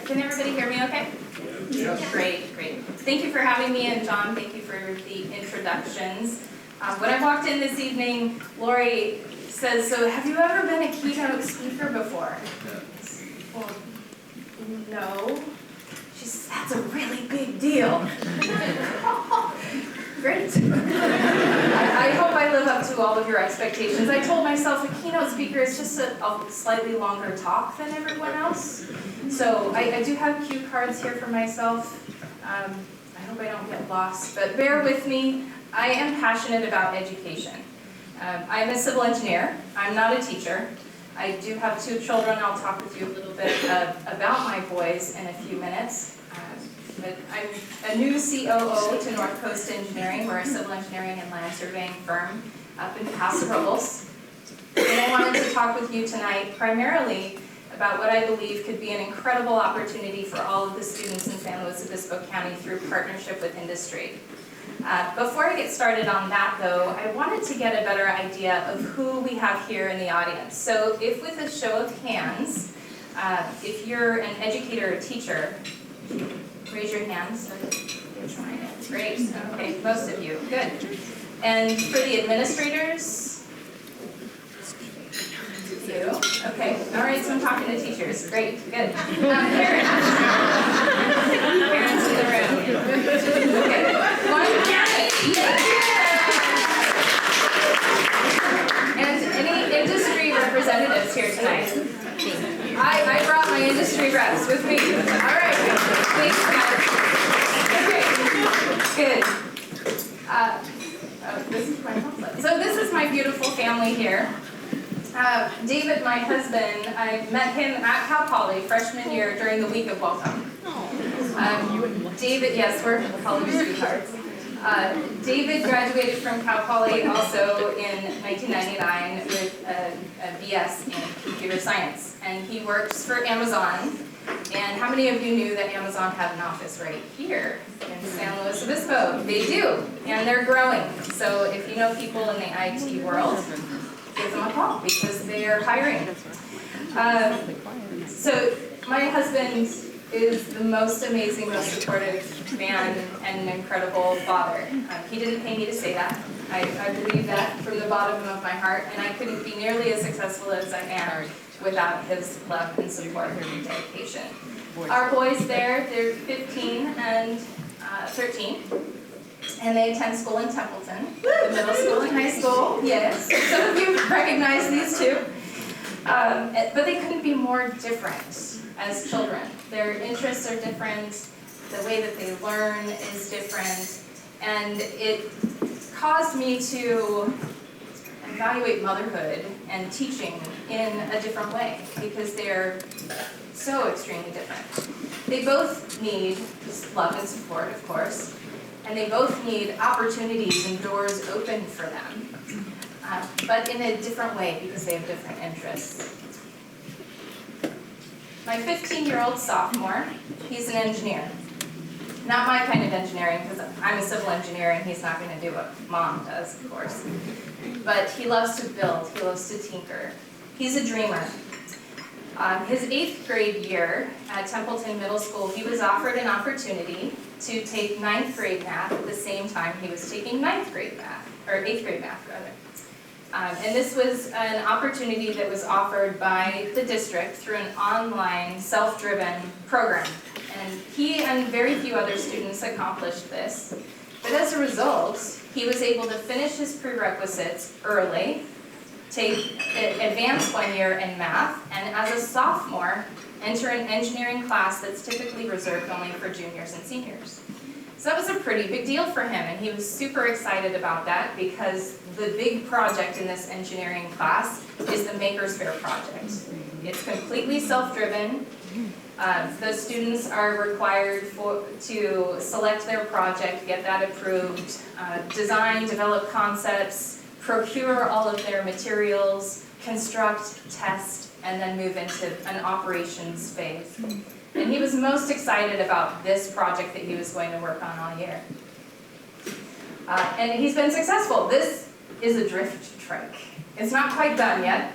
Can everybody hear me okay? Yes. Great, great. Thank you for having me, and John, thank you for the introductions. When I walked in this evening, Lori says, so have you ever been a keynote speaker before? Well, no. She says, that's a really big deal. Great. I hope I live up to all of your expectations. I told myself a keynote speaker is just a slightly longer talk than everyone else. So I do have cue cards here for myself. I hope I don't get lost, but bear with me. I am passionate about education. I'm a civil engineer. I'm not a teacher. I do have 2 children. I'll talk with you a little bit about my boys in a few minutes. But I'm a new COO to North Coast Engineering. We're a civil engineering and land surveying firm up in Paso Robles. And I wanted to talk with you tonight primarily about what I believe could be an incredible opportunity for all of the students in San Luis Obispo County through partnership with industry. Before I get started on that, though, I wanted to get a better idea of who we have here in the audience. So if with a show of hands, if you're an educator or teacher, raise your hands so that you're trying it. Great. Okay, most of you. Good. And for the administrators? You. Okay. All right, so I'm talking to teachers. Great. Good. Parents. Parents in the room. Okay. One parent. And any industry representatives here tonight? I brought my industry reps with me. All right. Thanks, guys. Okay. Good. This is my husband. So this is my beautiful family here. David, my husband, I met him at Cal Poly freshman year during the week of welcome. David, yes, we're college sweethearts. David graduated from Cal Poly also in 1999 with a BS in computer science, and he works for Amazon. And how many of you knew that Amazon had an office right here in San Luis Obispo? They do, and they're growing. So if you know people in the IT world, give them a call because they are hiring. So my husband is the most amazing, most supportive man and an incredible father. He didn't pay me to say that. I believe that from the bottom of my heart, and I couldn't be nearly as successful as I am without his love and support and dedication. Our boys there, they're 15 and 13, and they attend school in Templeton, the middle school and high school. Yes, some of you recognize these two. But they couldn't be more different as children. Their interests are different, the way that they learn is different, and it caused me to evaluate motherhood and teaching in a different way because they're so extremely different. They both need love and support, of course, and they both need opportunities and doors open for them, but in a different way because they have different interests. My 15-year-old sophomore, he's an engineer. Not my kind of engineering, because I'm a civil engineer and he's not going to do what mom does, of course. But he loves to build, he loves to tinker. He's a dreamer. His 8th grade year at Templeton Middle School, he was offered an opportunity to take 9th grade math at the same time he was taking 9th grade math, or 8th grade math, rather. And this was an opportunity that was offered by the district through an online, self-driven program. And he and very few other students accomplished this. But as a result, he was able to finish his prerequisites early, take advanced 1 year in math, and as a sophomore, enter an engineering class that's typically reserved only for juniors and seniors. So that was a pretty big deal for him, and he was super excited about that because the big project in this engineering class is the Maker's Fair project. It's completely self-driven. The students are required to select their project, get that approved, design, develop concepts, procure all of their materials, construct, test, and then move into an operations phase. And he was most excited about this project that he was going to work on all year. And he's been successful. This is a drift trick. It's not quite done yet.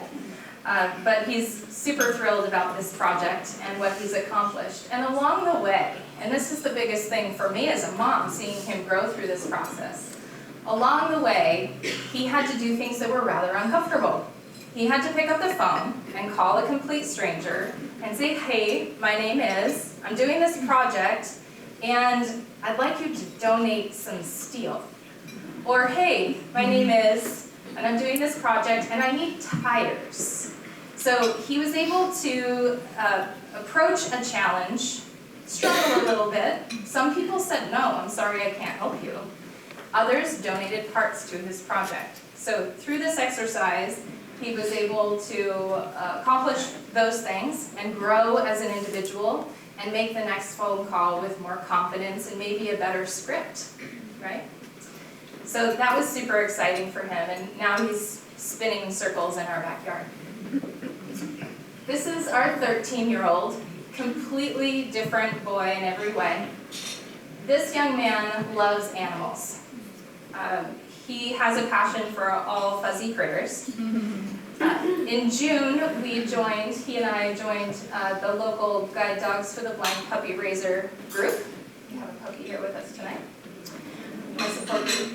But he's super thrilled about this project and what he's accomplished. And along the way, and this is the biggest thing for me as a mom, seeing him grow through this process, along the way, he had to do things that were rather uncomfortable. He had to pick up the phone and call a complete stranger and say, hey, my name is, I'm doing this project, and I'd like you to donate some steel. Or, hey, my name is, and I'm doing this project, and I need tires. So he was able to approach a challenge, struggle a little bit. Some people said, no, I'm sorry, I can't help you. Others donated parts to his project. So through this exercise, he was able to accomplish those things and grow as an individual and make the next phone call with more confidence and maybe a better script, right? So that was super exciting for him, and now he's spinning in circles in our backyard. This is our 13-year-old, completely different boy in every way. This young man loves animals. He has a passion for all fuzzy critters. In June, he and I joined the local Guide Dogs for the Blind puppy raiser group. We have a puppy here with us tonight. I support you.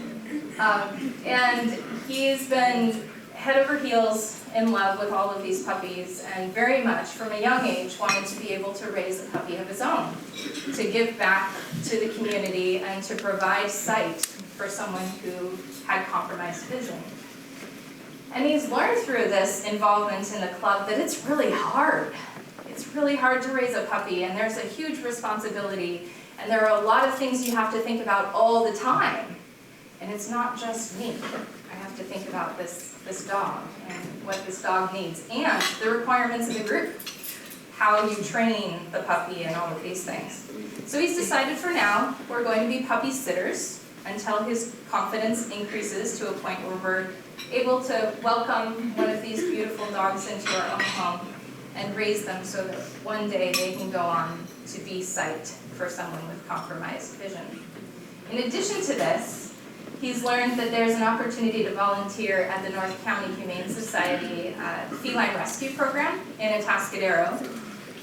And he's been head over heels in love with all of these puppies, and very much from a young age wanted to be able to raise a puppy of his own, to give back to the community and to provide sight for someone who had compromised vision. And he's learned through this involvement in the club that it's really hard. It's really hard to raise a puppy, and there's a huge responsibility, and there are a lot of things you have to think about all the time. And it's not just me. I have to think about this dog and what this dog needs, and the requirements of the group, how you train the puppy and all of these things. So he's decided for now we're going to be puppy sitters until his confidence increases to a point where we're able to welcome one of these beautiful dogs into our own home and raise them so that one day they can go on to be sight for someone with compromised vision. In addition to this, he's learned that there's an opportunity to volunteer at the North County Humane Society Feline Rescue Program in Atascadero.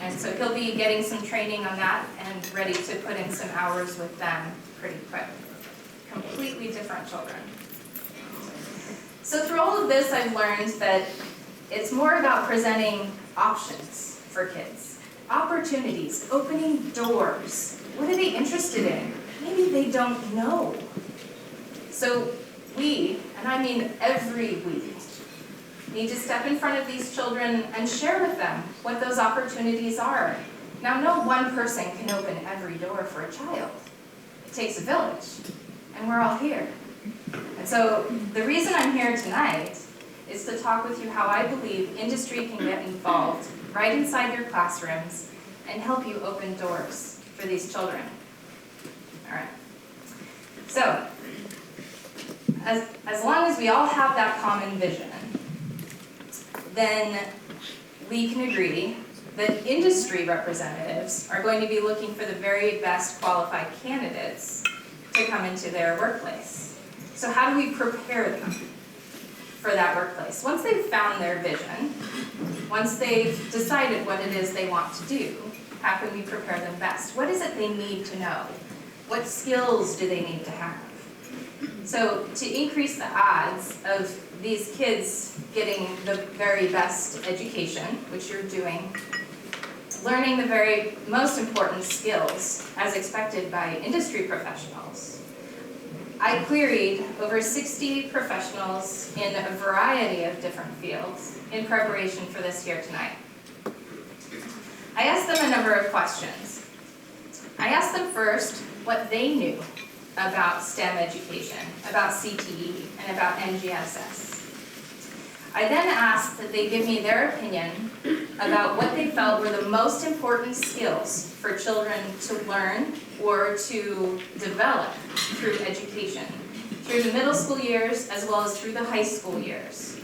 And so he'll be getting some training on that and ready to put in some hours with them pretty quick. Completely different children. So through all of this, I've learned that it's more about presenting options for kids. Opportunities, opening doors. What are they interested in? Maybe they don't know. So we, and I mean every week, need to step in front of these children and share with them what those opportunities are. Now, no one person can open every door for a child. It takes a village, and we're all here. And so the reason I'm here tonight is to talk with you how I believe industry can get involved right inside your classrooms and help you open doors for these children. All right. So, as long as we all have that common vision, then we can agree that industry representatives are going to be looking for the very best qualified candidates to come into their workplace. So how do we prepare them for that workplace? Once they've found their vision, once they've decided what it is they want to do, how can we prepare them best? What is it they need to know? What skills do they need to have? So to increase the odds of these kids getting the very best education, which you're doing, learning the very most important skills as expected by industry professionals, I queried over 60 professionals in a variety of different fields in preparation for this here tonight. I asked them a number of questions. I asked them first what they knew about STEM education, about CTE, and about NGSS. I then asked that they give me their opinion about what they felt were the most important skills for children to learn or to develop through education, through the middle school years as well as through the high school years.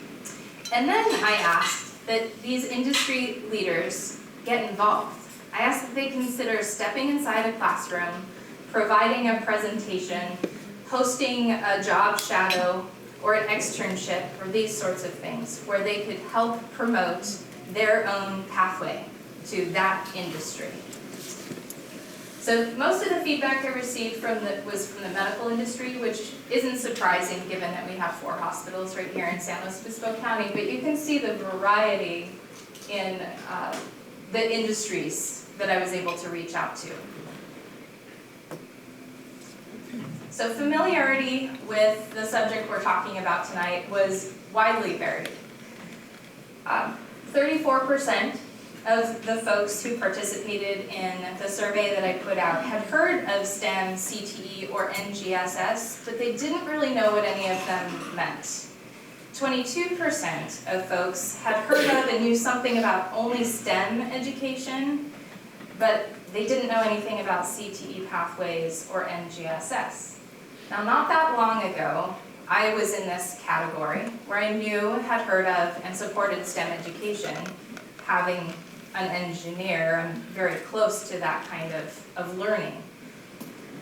And then I asked that these industry leaders get involved. I asked that they consider stepping inside a classroom, providing a presentation, hosting a job shadow, or an externship, or these sorts of things, where they could help promote their own pathway to that industry. So most of the feedback I received was from the medical industry, which isn't surprising given that we have 4 hospitals right here in San Luis Obispo County, but you can see the variety in the industries that I was able to reach out to. So familiarity with the subject we're talking about tonight was widely varied. 34% of the folks who participated in the survey that I put out had heard of STEM, CTE, or NGSS, but they didn't really know what any of them meant. 22% of folks had heard of and knew something about only STEM education, but they didn't know anything about CTE pathways or NGSS. Now, not that long ago, I was in this category where I knew, had heard of, and supported STEM education. Having an engineer, I'm very close to that kind of learning.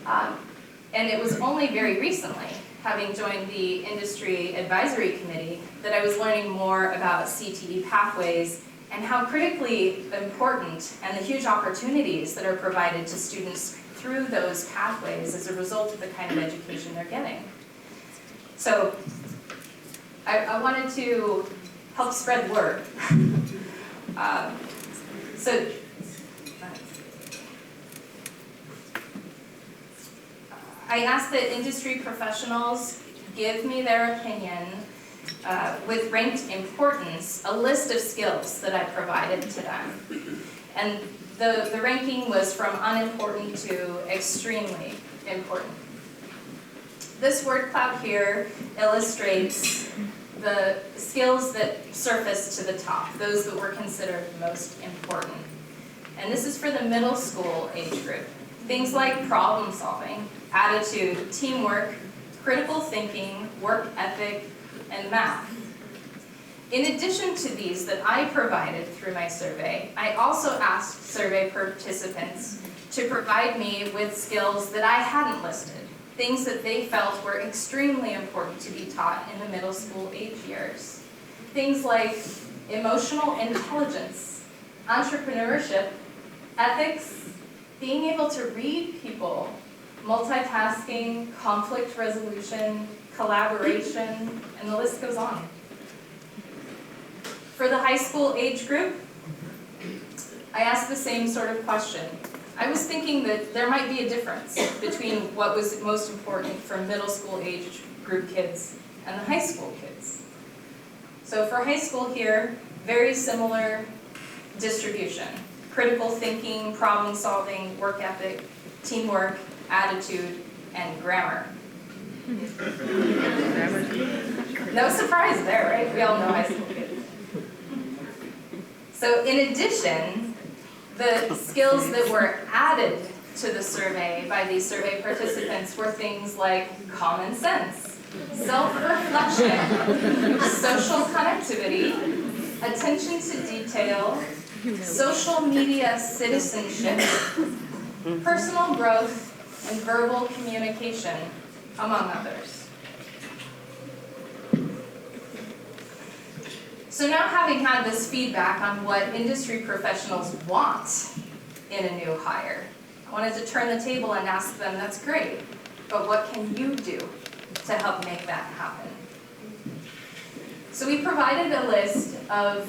And it was only very recently, having joined the Industry Advisory Committee, that I was learning more about CTE pathways and how critically important and the huge opportunities that are provided to students through those pathways as a result of the kind of education they're getting. So I wanted to help spread the word. So I asked that industry professionals give me their opinion with ranked importance, a list of skills that I provided to them. And the ranking was from unimportant to extremely important. This word cloud here illustrates the skills that surface to the top, those that were considered most important. And this is for the middle school age group. Things like problem solving, attitude, teamwork, critical thinking, work ethic, and math. In addition to these that I provided through my survey, I also asked survey participants to provide me with skills that I hadn't listed, things that they felt were extremely important to be taught in the middle school age years. Things like emotional intelligence, entrepreneurship, ethics, being able to read people, multitasking, conflict resolution, collaboration, and the list goes on. For the high school age group, I asked the same sort of question. I was thinking that there might be a difference between what was most important for middle school age group kids and the high school kids. So for high school here, very similar distribution. Critical thinking, problem solving, work ethic, teamwork, attitude, and grammar. No surprise there, right? We all know high school kids. So in addition, the skills that were added to the survey by these survey participants were things like common sense, self-reflection, social connectivity, attention to detail, social media citizenship, personal growth, and verbal communication, among others. So now, having had this feedback on what industry professionals want in a new hire, I wanted to turn the table and ask them, that's great, but what can you do to help make that happen? So we provided a list of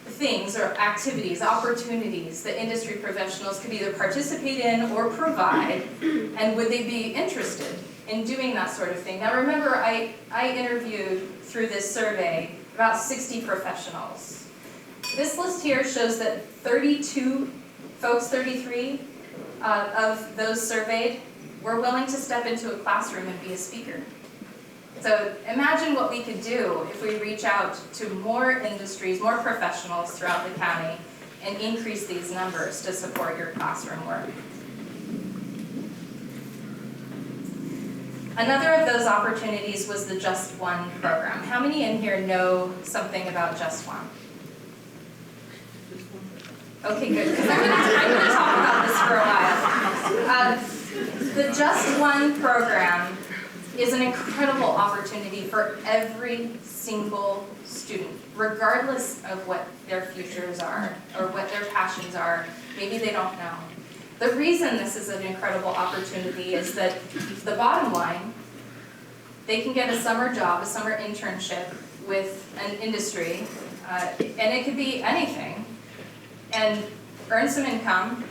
things or activities, opportunities that industry professionals could either participate in or provide, and would they be interested in doing that sort of thing? Now remember, I interviewed through this survey about 60 professionals. This list here shows that 33 of those surveyed were willing to step into a classroom and be a speaker. So imagine what we could do if we reach out to more industries, more professionals throughout the county, and increase these numbers to support your classroom work. Another of those opportunities was the Just One program. How many in here know something about Just One? Okay, good, because I'm going to talk about this for a while. The Just One program is an incredible opportunity for every single student, regardless of what their futures are or what their passions are. Maybe they don't know. The reason this is an incredible opportunity is that the bottom line, they can get a summer job, a summer internship with an industry, and it could be anything, and earn some income,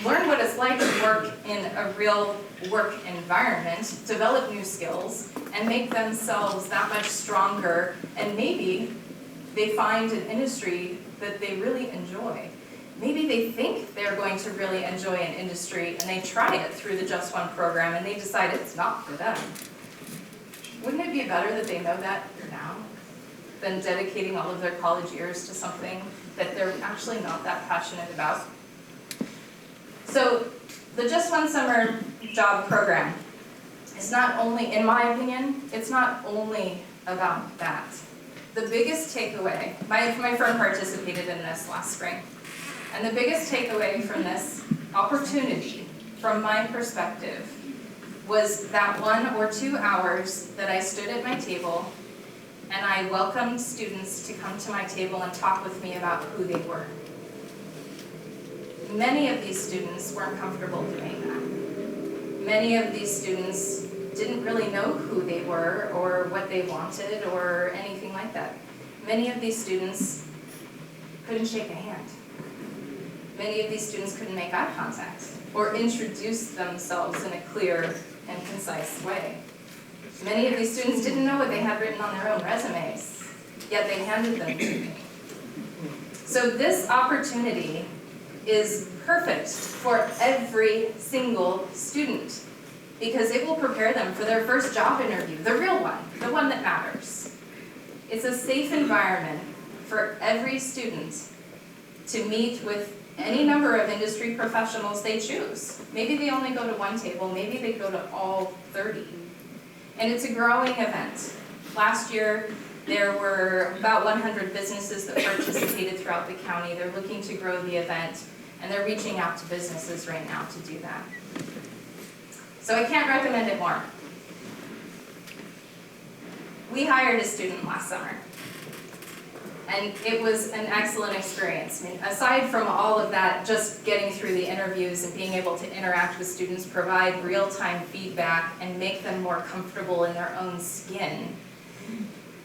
learn what it's like to work in a real work environment, develop new skills, and make themselves that much stronger, and maybe they find an industry that they really enjoy. Maybe they think they're going to really enjoy an industry, and they try it through the Just One program, and they decide it's not for them. Wouldn't it be better that they know that now than dedicating all of their college years to something that they're actually not that passionate about? So the Just One Summer Job program is not only, in my opinion, it's not only about that. The biggest takeaway, my firm participated in this last spring, and the biggest takeaway from this opportunity, from my perspective, was that 1 or 2 hours that I stood at my table and I welcomed students to come to my table and talk with me about who they were. Many of these students weren't comfortable doing that. Many of these students didn't really know who they were or what they wanted or anything like that. Many of these students couldn't shake a hand. Many of these students couldn't make eye contact or introduce themselves in a clear and concise way. Many of these students didn't know what they had written on their own resumes, yet they handed them to me. So this opportunity is perfect for every single student because it will prepare them for their first job interview, the real one, the one that matters. It's a safe environment for every student to meet with any number of industry professionals they choose. Maybe they only go to one table, maybe they go to all 30. And it's a growing event. Last year, there were about 100 businesses that participated throughout the county. They're looking to grow the event, and they're reaching out to businesses right now to do that. So I can't recommend it more. We hired a student last summer, and it was an excellent experience. I mean, aside from all of that, just getting through the interviews and being able to interact with students, provide real-time feedback, and make them more comfortable in their own skin.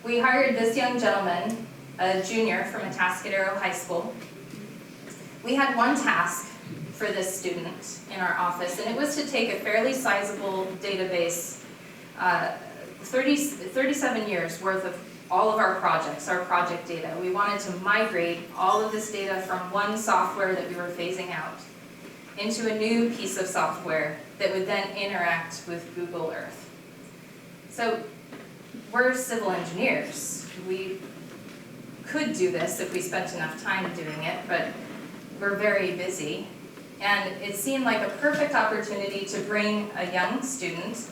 We hired this young gentleman, a junior from Atascadero High School. We had one task for this student in our office, and it was to take a fairly sizable database, 37 years worth of all of our projects, our project data. We wanted to migrate all of this data from one software that we were phasing out into a new piece of software that would then interact with Google Earth. So we're civil engineers. We could do this if we spent enough time doing it, but we're very busy. And it seemed like a perfect opportunity to bring a young student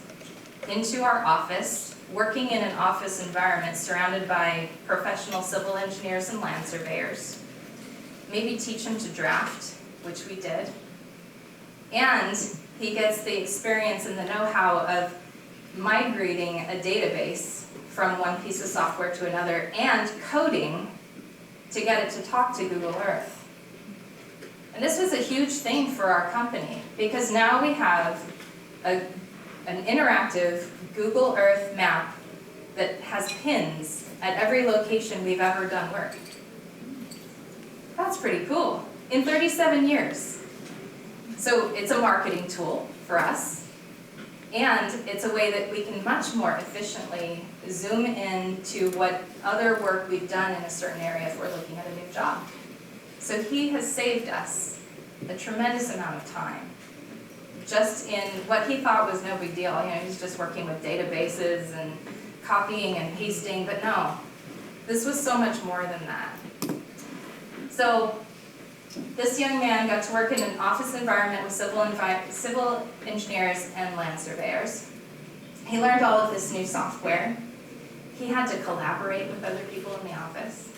into our office, working in an office environment surrounded by professional civil engineers and land surveyors. Maybe teach him to draft, which we did. And he gets the experience and the know-how of migrating a database from one piece of software to another and coding to get it to talk to Google Earth. And this was a huge thing for our company because now we have an interactive Google Earth map that has pins at every location we've ever done work. That's pretty cool. In 37 years. So it's a marketing tool for us, and it's a way that we can much more efficiently zoom in to what other work we've done in a certain area if we're looking at a new job. So he has saved us a tremendous amount of time. Just in what he thought was no big deal. You know, he's just working with databases and copying and pasting, but no, this was so much more than that. So this young man got to work in an office environment with civil engineers and land surveyors. He learned all of this new software. He had to collaborate with other people in the office.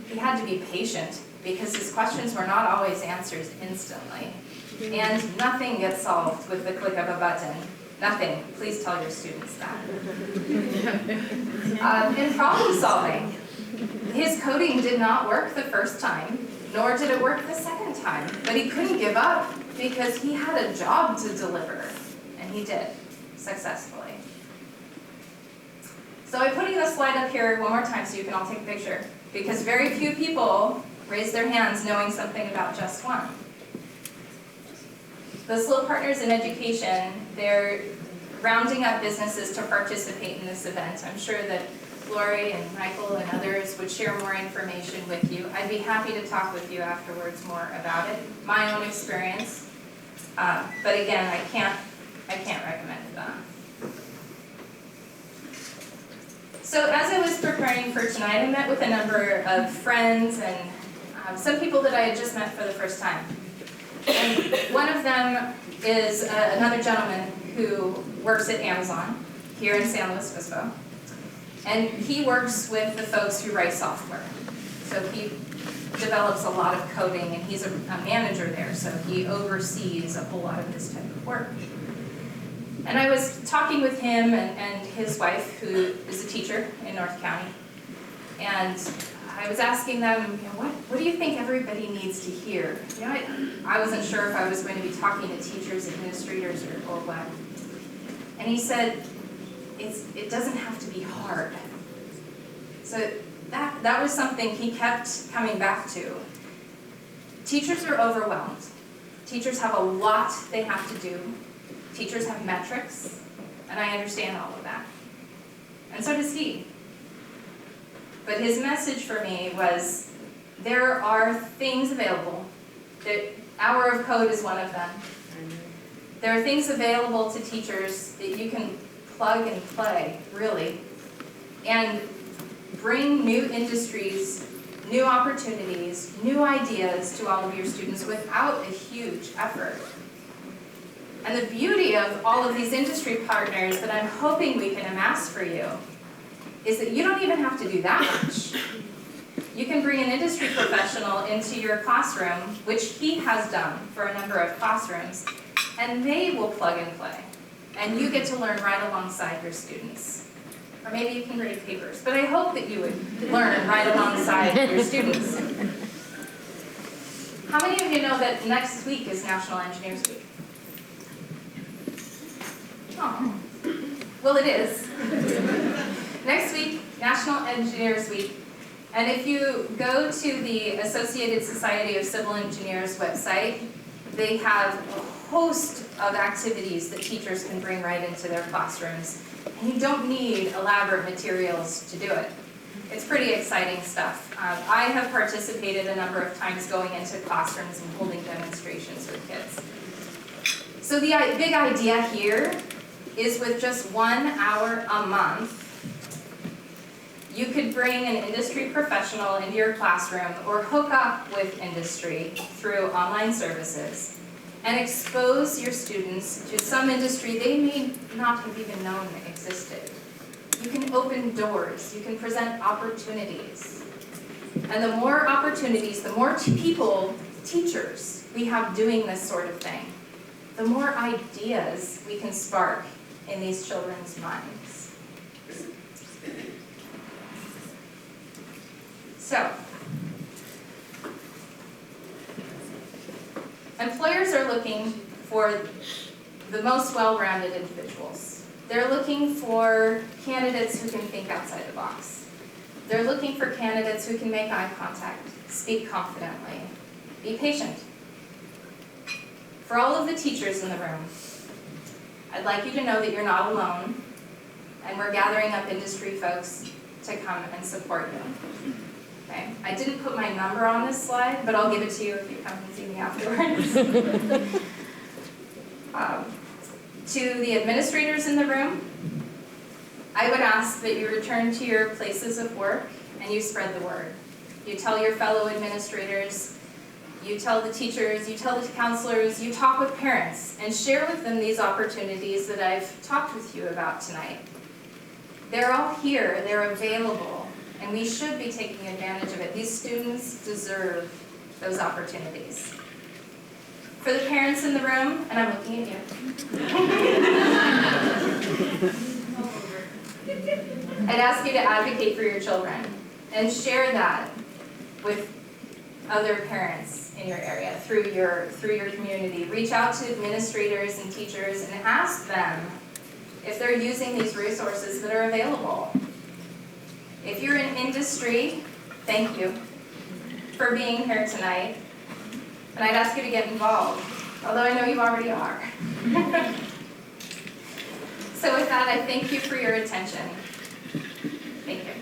He had to be patient because his questions were not always answered instantly. And nothing gets solved with the click of a button. Nothing. Please tell your students that. In problem solving, his coding did not work the first time, nor did it work the second time. But he couldn't give up because he had a job to deliver, and he did, successfully. So I'm putting this slide up here one more time so you can all take a picture, because very few people raise their hands knowing something about Just One. The SLO Partners in Education, they're rounding up businesses to participate in this event. I'm sure that Lori and Michael and others would share more information with you. I'd be happy to talk with you afterwards more about it, my own experience. But again, I can't recommend that. So as I was preparing for tonight, I met with a number of friends and some people that I had just met for the first time. And one of them is another gentleman who works at Amazon here in San Luis Obispo. And he works with the folks who write software. So he develops a lot of coding, and he's a manager there, so he oversees a whole lot of this type of work. And I was talking with him and his wife, who is a teacher in North County, and I was asking them, what do you think everybody needs to hear? I wasn't sure if I was going to be talking to teachers, administrators, or what. And he said, it doesn't have to be hard. So that was something he kept coming back to. Teachers are overwhelmed. Teachers have a lot they have to do. Teachers have metrics, and I understand all of that. And so does he. But his message for me was, there are things available. The Hour of Code is one of them. There are things available to teachers that you can plug and play, really, and bring new industries, new opportunities, new ideas to all of your students without a huge effort. And the beauty of all of these industry partners that I'm hoping we can amass for you is that you don't even have to do that much. You can bring an industry professional into your classroom, which he has done for a number of classrooms, and they will plug and play. And you get to learn right alongside your students. Or maybe you can grade papers, but I hope that you would learn right alongside your students. How many of you know that next week is National Engineers Week? Oh, well it is. Next week, National Engineers Week. And if you go to the Associated Society of Civil Engineers website, they have a host of activities that teachers can bring right into their classrooms. And you don't need elaborate materials to do it. It's pretty exciting stuff. I have participated a number of times going into classrooms and holding demonstrations with kids. So the big idea here is, with just 1 hour a month, you could bring an industry professional into your classroom or hook up with industry through online services and expose your students to some industry they may not have even known existed. You can open doors, you can present opportunities. And the more opportunities, the more people, teachers, we have doing this sort of thing, the more ideas we can spark in these children's minds. So, employers are looking for the most well-rounded individuals. They're looking for candidates who can think outside the box. They're looking for candidates who can make eye contact, speak confidently, be patient. For all of the teachers in the room, I'd like you to know that you're not alone, and we're gathering up industry folks to come and support you. Okay. I didn't put my number on this slide, but I'll give it to you if you come and see me afterwards. To the administrators in the room, I would ask that you return to your places of work and you spread the word. You tell your fellow administrators, you tell the teachers, you tell the counselors, you talk with parents, and share with them these opportunities that I've talked with you about tonight. They're all here, they're available, and we should be taking advantage of it. These students deserve those opportunities. For the parents in the room, and I'm looking at you. I'd ask you to advocate for your children and share that with other parents in your area through your community. Reach out to administrators and teachers and ask them if they're using these resources that are available. If you're in industry, thank you for being here tonight. And I'd ask you to get involved, although I know you already are. So with that, I thank you for your attention. Thank you.